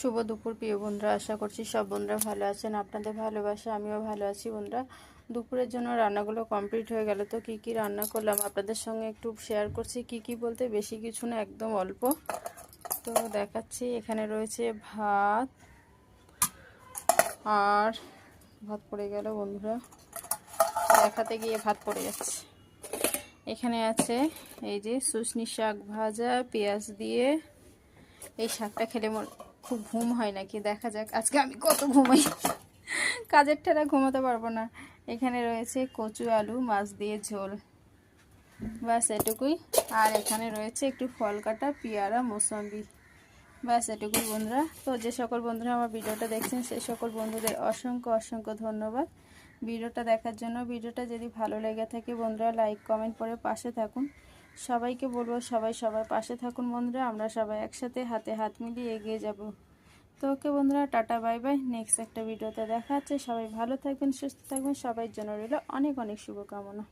শুভ দুপুর প্রিয় বন্ধুরা, আশা করছি সব বন্ধুরা ভালো আছেন। আপনাদের ভালোবাসা আমিও ভালো আছি। বন্ধুরা, দুপুরের জন্য রান্নাগুলো কমপ্লিট হয়ে গেল। তো কি কি রান্না করলাম আপনাদের সঙ্গে একটু শেয়ার করছি। কি কি বলতে বেশি কিছু না, একদম অল্প। তো দেখাচ্ছি, এখানে রয়েছে ভাত, আর ভাত পড়ে গেল বন্ধুরা, দেখাতে গিয়ে ভাত পড়ে যাচ্ছে। এখানে আছে এই যে শুশনি শাক ভাজা পেঁয়াজ দিয়ে। এই শাকটা খেলে খুব ঘুম হয় নাকি দেখা যাক আজকে আমি কত ঘুমাই, কাজের ঠেলা ঘুমাতে পারবো না। এখানে রয়েছে কচু আলু মাছ দিয়ে ঝোল, ব্যাস এটুকুই। আর এখানে রয়েছে একটু ফল কাটা পেয়ারা মৌসম্বি, ব্যাস এটুকুই বন্ধুরা। তো যে সকল বন্ধুরা আমার ভিডিওটা দেখছেন সেই সকল বন্ধুদের অসংখ্য অসংখ্য ধন্যবাদ ভিডিওটা দেখার জন্য। ভিডিওটা যদি ভালো লেগে থাকে বন্ধুরা লাইক কমেন্ট করে পাশে থাকুন। সবাইকে বলবো সবাই সবার পাশে থাকুন বন্ধুরা, আমরা সবাই একসাথে হাতে হাত মিলিয়ে এগিয়ে যাব। তো ওকে বন্ধুরা, টাটা বাই বাই। নেক্সট একটা ভিডিওতে দেখা হচ্ছে। সবাই ভালো থাকবেন, সুস্থ থাকবেন, সবার জন্য রইল অনেক অনেক শুভকামনা।